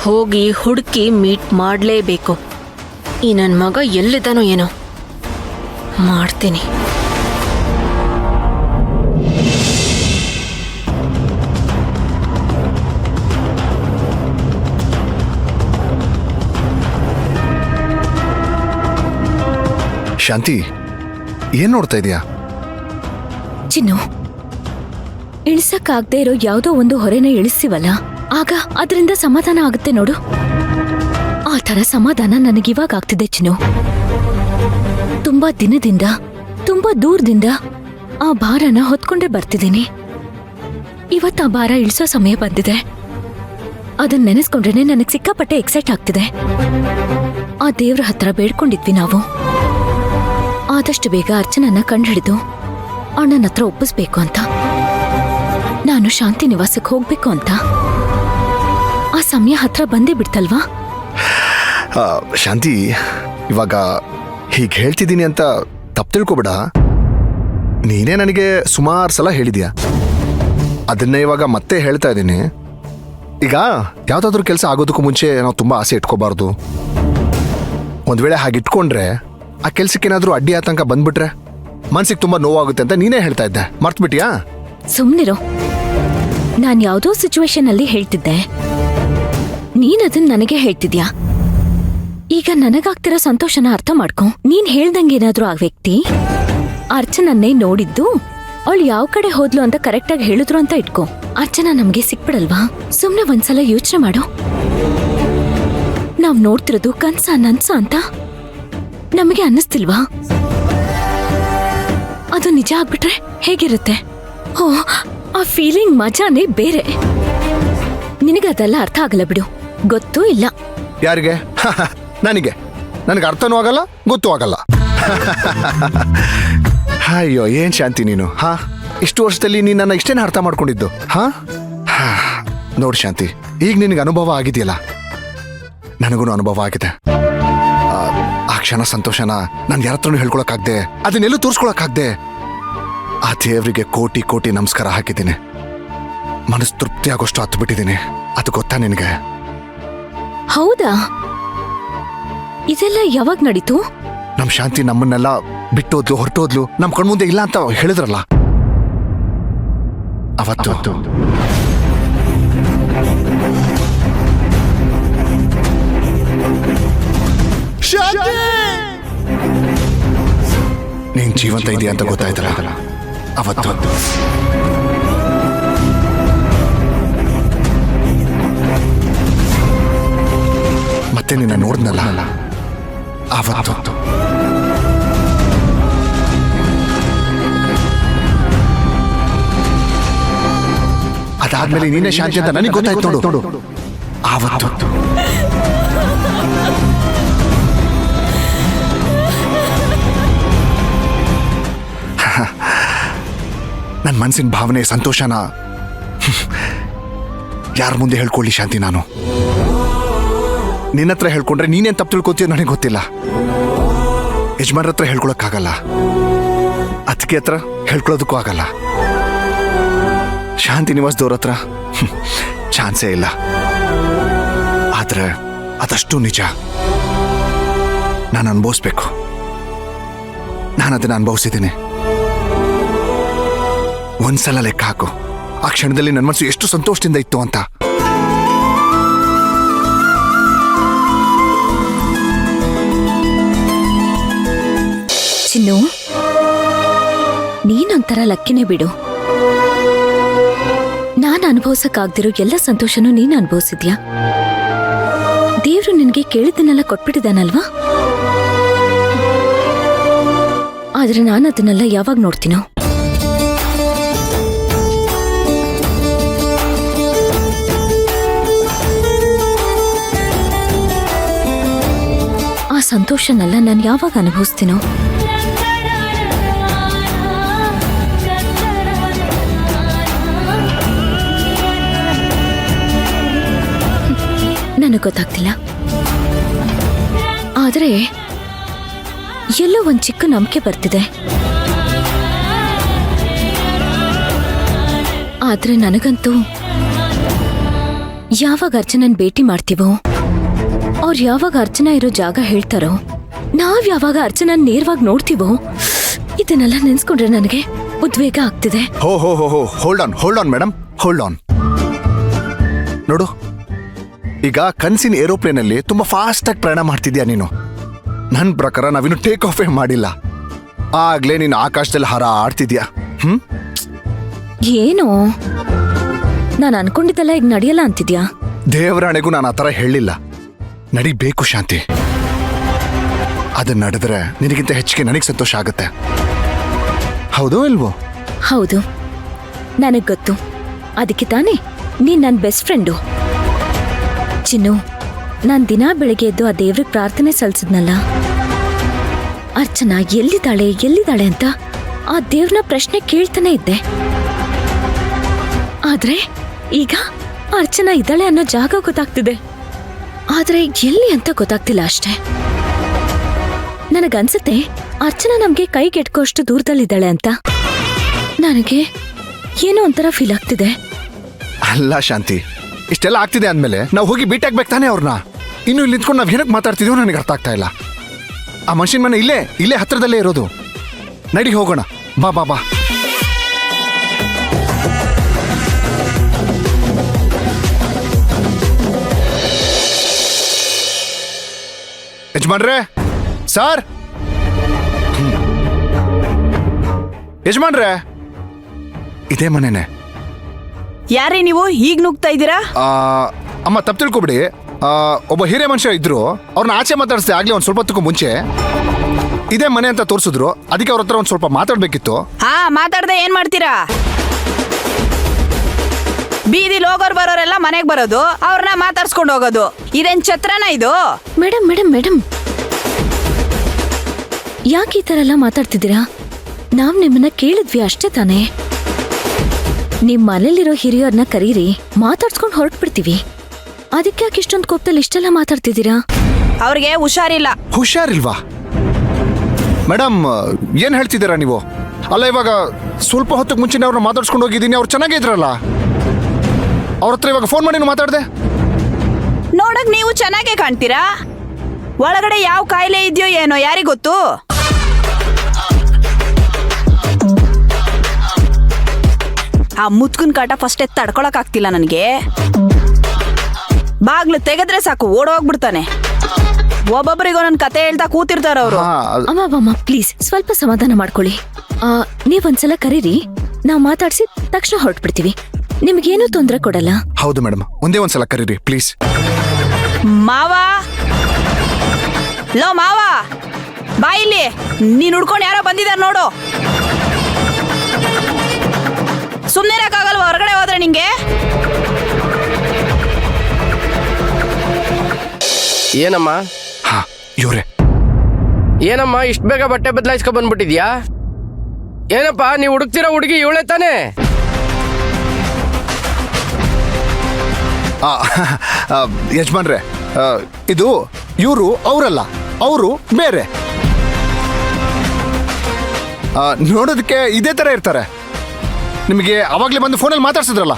ಹೋಗಿ ಹುಡುಕಿ ಮೀಟ್ ಮಾಡಲೇಬೇಕು. ಈ ನನ್ನ ಮಗ ಎಲ್ಲಿದ್ದಾನೋ ಏನೋ ಮಾಡ್ತೀನಿ. ಶಾಂತಿ, ಏನ್ ನೋಡ್ತಾ ಇದೀಯಾ? ಚಿನ್ನು, ಇಳಿಸಕ್ಕಾಗದೆ ಇರೋ ಯಾವುದೋ ಒಂದು ಹೊರೆನ ಇಳಿಸ್ತೀವಲ್ಲ, ಆಗ ಅದರಿಂದ ಸಮಾಧಾನ ಆಗುತ್ತೆ ನೋಡು. ಆ ಥರ ಸಮಾಧಾನ ನನಗಿವಾಗ ಆಗ್ತಿದೆ ಚಿನ್ನು. ತುಂಬಾ ದಿನದಿಂದ, ತುಂಬಾ ದೂರದಿಂದ ಆ ಭಾರನ ಹೊತ್ಕೊಂಡೇ ಬರ್ತಿದ್ದೀನಿ. ಇವತ್ತು ಆ ಭಾರ ಇಳಿಸೋ ಸಮಯ ಬಂದಿದೆ. ಅದನ್ನ ನೆನೆಸ್ಕೊಂಡ್ರೇನೆ ನನಗೆ ಸಿಕ್ಕಾಪಟ್ಟೆ ಎಕ್ಸೈಟ್ ಆಗ್ತಿದೆ. ಆ ದೇವ್ರ ಹತ್ರ ಬೇಡ್ಕೊಂಡಿದ್ವಿ ನಾವು, ಆದಷ್ಟು ಬೇಗ ಅರ್ಚನನ್ನ ಕಂಡುಹಿಡಿದು ಅಣ್ಣನ ಹತ್ರ ಒಪ್ಪಿಸ್ಬೇಕು ಅಂತ. ನಾನು ಶಾಂತಿ ನಿವಾಸಕ್ಕೆ ಹೋಗ್ಬೇಕು ಅಂತ. ಆ ಸಮಯ ಹತ್ರ ಬಂದೇ ಬಿಡ್ತಲ್ವಾ? ಶಾಂತಿ, ಇವಾಗ ಹೀಗೆ ಹೇಳ್ತಿದ್ದೀನಿ ಅಂತ ತಪ್ಪು ತಿಳ್ಕೊಬೇಡ. ನೀನೇ ನನಗೆ ಸುಮಾರು ಸಲ ಹೇಳಿದ್ಯಾ. ಅದನ್ನೇ ಇವಾಗ ಮತ್ತೆ ಹೇಳ್ತಾ ಇದ್ದೀನಿ. ಈಗ ಯಾವುದಾದ್ರೂ ಕೆಲಸ ಆಗೋದಕ್ಕೂ ಮುಂಚೆ ನಾವು ತುಂಬ ಆಸೆ ಇಟ್ಕೋಬಾರ್ದು. ಒಂದು ವೇಳೆ ಹಾಗೆ ಇಟ್ಕೊಂಡ್ರೆ ಆ ಕೆಲ್ಸಕ್ಕೆ ಏನಾದರೂ ಅಡ್ಡಿ ಆತಂಕ ಬಂದ್ಬಿಟ್ರೆ ಮನ್ಸಿಗೆ ತುಂಬ ನೋವಾಗುತ್ತೆ ಅಂತ ನೀನೇ ಹೇಳ್ತಾ ಇದ್ದೆ. ಮರ್ತ್ಬಿಟ್ಟಿಯಾ? ಸುಮ್ನಿರೋ. ನಾನ್ ಯಾವುದೋ ಸಿಚುವೇಶನ್ ಅಲ್ಲಿ ಹೇಳ್ತಿದ್ದೆ, ನೀನದನ್ನ ನನಗೆ ಹೇಳ್ತಿದ್ಯಾ. ಈಗ ನನಗಾಗ್ತಿರೋ ಸಂತೋಷನ ಅರ್ಥ ಮಾಡ್ಕೊ. ನೀನ್ ಹೇಳ್ದಂಗೇನಾದ್ರೂ ಆ ವ್ಯಕ್ತಿ ಅರ್ಚನನ್ನೇ ನೋಡಿದ್ದು, ಅವಳು ಯಾವ ಕಡೆ ಹೋದ್ಲು ಅಂತ ಕರೆಕ್ಟಾಗಿ ಹೇಳಿದ್ರು ಅಂತ ಇಟ್ಕೊ. ಅರ್ಚನಾ ನಮ್ಗೆ ಸಿಕ್ಬಿಡಲ್ವಾ? ಸುಮ್ನೆ ಒಂದ್ಸಲ ಯೋಚನೆ ಮಾಡು. ನಾವ್ ನೋಡ್ತಿರೋದು ಕನ್ಸ ನನ್ಸ ಅಂತ ನಮಗೆ ಅನ್ನಿಸ್ತಿಲ್ವಾ? ಅದು ನಿಜ ಆಗ್ಬಿಟ್ರೆ ಹೇಗಿರುತ್ತೆ? ಓ, ಆ ಫೀಲಿಂಗ್ ಮಜಾನೇ ಬೇರೆ. ನಿನಗದೆಲ್ಲ ಅರ್ಥ ಆಗಲ್ಲ ಬಿಡು. ಗೊತ್ತೂ ಇಲ್ಲ. ಯಾರಿಗೆ? ನನಗೆ ಅರ್ಥನೂ ಆಗಲ್ಲ, ಗೊತ್ತೂ ಆಗಲ್ಲ. ಅಯ್ಯೋ, ಏನ್ ಶಾಂತಿ ನೀನು. ಇಷ್ಟು ವರ್ಷದಲ್ಲಿ ನೀನು ನನ್ನ ಇಷ್ಟೇನ ಅರ್ಥ ಮಾಡ್ಕೊಂಡಿದ್ದು. ನೋಡು ಶಾಂತಿ, ಈಗ ನಿನಗೆ ಅನುಭವ ಆಗಿದೆಯಲ್ಲ, ನನಗೂ ಅನುಭವ ಆಗಿದೆ. ಆ ಕ್ಷಣ ಸಂತೋಷನ ನಾನು ಯಾರ ಹತ್ರನೂ ಹೇಳ್ಕೊಳಕ್ಕಾಗ್ದೆ, ಅದನ್ನೆಲ್ಲೂ ತೋರಿಸ್ಕೊಳಕ್ಕಾಗ್ದೆ. ಆ ದೇವರಿಗೆ ಕೋಟಿ ಕೋಟಿ ನಮಸ್ಕಾರ ಹಾಕಿದ್ದೀನಿ. ಮನಸ್ಸು ತೃಪ್ತಿ ಆಗೋಷ್ಟು ಹತ್ತು ಬಿಟ್ಟಿದ್ದೀನಿ. ಅದು ಗೊತ್ತಾ ನಿನಗೆ? ಹೌದಾ? ಇದೆಲ್ಲ ಯಾವಾಗ ನಡೀತು? ನಮ್ ಶಾಂತಿ ನಮ್ಮನ್ನೆಲ್ಲ ಬಿಟ್ಟೋದ್ಲು, ಹೊರಟೋದ್ಲು, ನಮ್ ಕಣ್ಮುಂದೆ ಇಲ್ಲ ಅಂತ ಹೇಳಿದ್ರಲ್ಲ ಅವತ್ತು. ನೀನ್ ಜೀವಂತ ಇದೆಯಾ ಅಂತ ಗೊತ್ತಾಯ್ತಲ್ಲ ಅವತ್ತು. ಮತ್ತೆ ನಿನ್ನ ನೋಡ್ನಲ್ಲ ಅವತ್ತು. ಅದಾದ್ಮೇಲೆ ನೀನೇ ಶಾಂತಿ ಅಂತ ನನಗೆ ಗೊತ್ತಾಯ್ತು ನೋಡು ಆವತ್ತು. ನನ್ನ ಮನಸ್ಸಿನ ಭಾವನೆ, ಸಂತೋಷನ ಯಾರ ಮುಂದೆ ಹೇಳ್ಕೊಳ್ಳಿ ಶಾಂತಿ? ನಾನು ನಿನ್ನ ಹತ್ರ ಹೇಳ್ಕೊಂಡ್ರೆ ನೀನೇನ್ ತಪ್ಪು ತಿಳ್ಕೊತೀಯ ನನಗೆ ಗೊತ್ತಿಲ್ಲ. ಯಜಮಾನ್ರ ಹತ್ರ ಹೇಳ್ಕೊಳಕ್ಕಾಗಲ್ಲ, ಅದಕ್ಕೆ ಹತ್ರ ಹೇಳ್ಕೊಳ್ಳೋದಕ್ಕೂ ಆಗಲ್ಲ. ಶಾಂತಿ ನಿವಾಸದವ್ರ ಹತ್ರ ಚಾನ್ಸೇ ಇಲ್ಲ. ಆದ್ರೆ ಅದಷ್ಟು ನಿಜ. ನಾನು ಅನುಭವಿಸ್ಬೇಕು. ನಾನು ಅದನ್ನ ಅನುಭವಿಸಿದ್ದೀನಿ. ಒಂದ್ಸಲ ಲೆಕ್ಕ ಹಾಕು, ಆ ಕ್ಷಣದಲ್ಲಿ ನನ್ನ ಮನಸ್ಸು ಎಷ್ಟು ಸಂತೋಷದಿಂದ ಇತ್ತು ಅಂತ. ಚಿನ್ನು, ನೀನೊಂಥರ ಲಕ್ಕಿನೇ ಬಿಡು. ನಾನು ಅನುಭವಿಸಕ್ಕಾಗ್ದಿರೋ ಎಲ್ಲ ಸಂತೋಷನೂ ನೀನು ಅನುಭವಿಸಿದ್ಯಾ. ದೇವ್ರು ನಿನಗೆ ಕೇಳಿದ್ದನ್ನೆಲ್ಲ ಕೊಟ್ಬಿಟ್ಟಿದ್ದಾನಲ್ವಾ? ಆದ್ರೆ ನಾನು ಅದನ್ನೆಲ್ಲ ಯಾವಾಗ ನೋಡ್ತೀನೋ. ಆ ಸಂತೋಷನೆಲ್ಲ ನಾನು ಯಾವಾಗ ಅನುಭವಿಸ್ತೀನೋ. ನನಗೆ ಗೊತ್ತಾಗ್ತಿಲ್ಲ. ಆದ್ರೆ ಎಲ್ಲೋ ಒಂದ್ ಚಿಕ್ಕ ನಂಬಿಕೆ ಬರ್ತಿದೆ. ಆದ್ರೆ ನನಗಂತೂ ಯಾವಾಗ ಅರ್ಚನನ್ ಭೇಟಿ ಮಾಡ್ತೀವೋ ಅವ್ರು ಯಾವಾಗ ಅರ್ಚನಾ ಇರೋ ಜಾಗ ಹೇಳ್ತಾರೋ ನಾವ್ ಯಾವಾಗ ಅರ್ಚನನ್ ನೇರವಾಗಿ ನೋಡ್ತೀವೋ ಇದನ್ನೆಲ್ಲ ನೆನ್ಸ್ಕೊಂಡ್ರೆ ನನಗೆ ಉದ್ವೇಗ ಆಗ್ತಿದೆ. ಹೋ ಹೋ ಹೋ ಹೋ hold on madam, hold on. ನೋಡು, ಈಗ ಕನ್ಸಿನ ಏರೋಪ್ಲೇನ್ ಅಲ್ಲಿ ತುಂಬಾ ಫಾಸ್ಟ್ ಆಗಿ ಪ್ರಯಾಣ ಮಾಡ್ತಿದ್ಯಾ ನೀನು. ನನ್ನ ಪ್ರಕಾರ ನಾವಿನ್ನು ಟೇಕ್ ಆಫ್ ಮಾಡಿಲ್ಲ, ಆಗ್ಲೇ ನೀನು ಆಕಾಶದಲ್ಲಿ ಹಾರಾಡ್ತಿದ್ಯಾ. ಏನೋ ನಾನು ಅನ್ಕೊಂಡಿದ್ದೆಲ್ಲ ಈಗ ನಡೆಯಲ್ಲ ಅಂತಿದ್ಯಾ? ದೇವರಾಣೆಗೂ ನಾನು ಆ ಥರ ಹೇಳಿಲ್ಲ. ನಡಿಬೇಕು ಶಾಂತಿ. ಅದನ್ನ ನಡೆದ್ರೆ ನಿನಗಿಂತ ಹೆಚ್ಚಿಗೆ ನನಗೆ ಸಂತೋಷ ಆಗುತ್ತೆ. ಹೌದು ಇಲ್ವೋ? ಹೌದು, ನನಗ್ ಗೊತ್ತು. ಅದಕ್ಕೆ ತಾನೇ ನೀನ್ ನನ್ನ ಬೆಸ್ಟ್ ಫ್ರೆಂಡು. ಚಿನ್ನು, ನಾನ್ ದಿನಾ ಬೆಳಿಗ್ಗೆ ಎದ್ದು ಆ ದೇವ್ರಿಗೆ ಪ್ರಾರ್ಥನೆ ಸಲ್ಲಿಸಿದ್ನಲ್ಲ, ಅರ್ಚನಾ ಎಲ್ಲಿದ್ದಾಳೆ ಅಂತ ಆ ದೇವ್ರನ್ನ ಪ್ರಶ್ನೆ ಕೇಳ್ತಾನೆ ಇದ್ದೆ. ಆದ್ರೆ ಈಗ ಅರ್ಚನಾ ಇದ್ದಾಳೆ ಅನ್ನೋ ಜಾಗ ಗೊತ್ತಾಗ್ತಿದೆ, ಆದ್ರೆ ಎಲ್ಲಿ ಅಂತ ಗೊತ್ತಾಗ್ತಿಲ್ಲ ಅಷ್ಟೇ. ನನಗನ್ಸುತ್ತೆ ಅರ್ಚನಾ ನಮ್ಗೆ ಕೈಗೆಟ್ಕೋಷ್ಟು ದೂರದಲ್ಲಿದ್ದಾಳೆ ಅಂತ. ನನಗೆ ಏನೋ ಒಂಥರ ಫೀಲ್ ಆಗ್ತಿದೆ. ಅಲ್ಲ ಶಾಂತಿ, ಇಷ್ಟೆಲ್ಲ ಆಗ್ತಿದೆ ಅಂದ್ಮೇಲೆ ನಾವು ಹೋಗಿ ಭೇಟಿ ಆಗ್ಬೇಕು ತಾನೇ ಅವ್ರನ್ನ. ಇನ್ನು ಇಲ್ಲಿ ನಿಂತ್ಕೊಂಡು ನಾವು ಏನಕ್ಕೆ ಮಾತಾಡ್ತಿದೀವೋ ನನಗೆ ಅರ್ಥ ಆಗ್ತಾ ಇಲ್ಲ. ಆ ಮನುಷ್ಯನ ಮನೆ ಇಲ್ಲೇ ಹತ್ರದಲ್ಲೇ ಇರೋದು. ನಡಿ ಹೋಗೋಣ, ಬಾ ಬಾ ಬಾ. ಯಜಮಾನ್ರೇ, ಸರ್, ಯಜಮಾನ್ರೇ, ಇದೇ ಮನೆನೇ. ಯಾರೇ ನೀವು ಹೀಗ್ ನುಗ್ತಾ ಇದ್ದೀರಾ? ಅಮ್ಮ ತಪ್ಪು ತಿಳ್ಕೊಬಿಡಿ. ಒಬ್ಬ ಹಿರಿಯ ಮನುಷ್ಯ ಇದ್ರು, ಅವ್ರನ್ನ ಆಚೆ ಮಾತಾಡಿಸ್ದೆ ಆಗ್ಲೇ ಒಂದ್ ಸ್ವಲ್ಪ ಹೊತ್ತಕ್ಕೂ ಮುಂಚೆ. ಇದೇ ಮನೆ ಅಂತ ತೋರಿಸಿದ್ರು, ಅದಕ್ಕೆ ಅವ್ರ ಹತ್ರ ಒಂದ್ ಸ್ವಲ್ಪ ಮಾತಾಡ್ಬೇಕಿತ್ತು. ಹಾ, ಮಾತಾಡ್ದೆ ಏನ್ ಮಾಡ್ತೀರಾ? ಬೀದಿಲ್ ಹೋಗೋರ್ ಬರೋರೆಲ್ಲ ಮನೆಗ್ ಬರೋದು, ಅವ್ರನ್ನ ಮಾತಾಡ್ಸ್ಕೊಂಡು ಹೋಗೋದು. ಇದೇನ್ ಛತ್ರನ ಇದು? ಮೇಡಮ್ ಮೇಡಮ್ ಮೇಡಮ್, ಯಾಕೆ ಈ ತರ ಎಲ್ಲ ಮಾತಾಡ್ತಿದ್ದೀರಾ? ನಾವ್ ನಿಮ್ಮನ್ನ ಕೇಳಿದ್ವಿ ಅಷ್ಟೇ ತಾನೇ. ನಿಮ್ ಮನೇಲಿರೋ ಹಿರಿಯರ್ನ ಕರೀರಿ, ಮಾತಾಡ್ಸ್ಕೊಂಡು ಹೊರಟ್ಬಿಡ್ತೀವಿ. ಅದಕ್ಕೆ ಯಾಕೆ ಇಷ್ಟೊಂದು ಕೋಪದಲ್ಲಿ ಇಷ್ಟೆಲ್ಲ ಮಾತಾಡ್ತಿದ್ದೀರಾ? ಅವ್ರಿಗೆ ಹುಷಾರಿಲ್ಲ. ಹುಷಾರಿಲ್ವಾ? ಮೇಡಮ್, ಏನ್ ಹೇಳ್ತಿದ್ದೀರಾ ನೀವು? ಅಲ್ಲ, ಇವಾಗ ಸ್ವಲ್ಪ ಹೊತ್ತಿಗೆ ಮುಂಚೆನೇ ಅವ್ರನ್ನ ಮಾತಾಡ್ಸ್ಕೊಂಡು ಹೋಗಿದ್ದೀನಿ, ಅವ್ರು ಚೆನ್ನಾಗೇ ಇದ್ರಲ್ಲ. ಅವ್ರ ಹತ್ರ ಇವಾಗ ಫೋನ್ ಮಾಡಿ ಮಾತಾಡ್ದೆ. ನೋಡಕ್ ನೀವು ಚೆನ್ನಾಗೇ ಕಾಣ್ತೀರಾ. ಒಳಗಡೆ ಯಾವ ಕಾಯಿಲೆ ಇದೆಯೋ ಏನೋ ಯಾರಿಗೊತ್ತು? ಆ ಮುತ್ಕನ್ ಕಾಟ ಫಸ್ಟೇ ತಡ್ಕೊಳಕ್ ಆಗ್ತಿಲ್ಲ ನನಗೆ. ಬಾಗ್ಲು ತೆಗೆದ್ರೆ ಸಾಕು ಓಡೋಗ್ಬಿಡ್ತಾನೆ. ಒಬ್ಬೊಬ್ಬರಿಗೂ ನನ್ನ ಕತೆ ಹೇಳ್ತಾ ಕೂತಿರ್ತಾರ ಅವರು. ಅಮ್ಮ ಪ್ಲೀಸ್ ಸ್ವಲ್ಪ ಸಮಾಧಾನ ಮಾಡ್ಕೊಳ್ಳಿ. ನೀವೊಂದ್ಸಲ ಕರೀರಿ, ನಾವ್ ಮಾತಾಡ್ಸಿ ತಕ್ಷಣ ಹೊರಟ್ಬಿಡ್ತೀವಿ. ನಿಮ್ಗೇನು ತೊಂದರೆ ಕೊಡಲ್ಲ. ಹೌದು ಮೇಡಮ್, ಒಂದೇ ಒಂದ್ಸಲ ಕರೀರಿ ಪ್ಲೀಸ್. ಮಾವ, ಲೋ ಮಾವ, ಬಾ ಇಲ್ಲಿ. ನೀನ್ ಹುಡ್ಕೊಂಡು ಯಾರೋ ಬಂದಿದಾರ ನೋಡು. ಸುಮ್ನೆ ಇರಕ್ಕಾಗಲ್ವಾ ಹೊರಗಡೆ ಹೋದ್ರೆ ನಿಂಗೆ? ಏನಮ್ಮ? ಹಾ, ಇವ್ರೆ. ಏನಮ್ಮ ಇಷ್ಟು ಬೇಗ ಬಟ್ಟೆ ಬದಲಾಯಿಸ್ಕೊ ಬಂದ್ಬಿಟ್ಟಿದ್ಯಾ? ಏನಪ್ಪ ನೀವು ಹುಡುಕ್ತಿರೋ ಹುಡುಗಿ ಇವಳೆ ತಾನೇ? ಯಜಮಾನ್ರೆ, ಇದು ಇವರು ಅವರಲ್ಲ, ಅವರು ಬೇರೆ. ನೋಡೋದಕ್ಕೆ ಇದೇ ತರ ಇರ್ತಾರೆ. ನಿಮಗೆ ಅವಾಗ್ಲೇ ಬಂದು ಫೋನಲ್ಲಿ ಮಾತಾಡ್ಸಿದ್ರಲ್ಲ,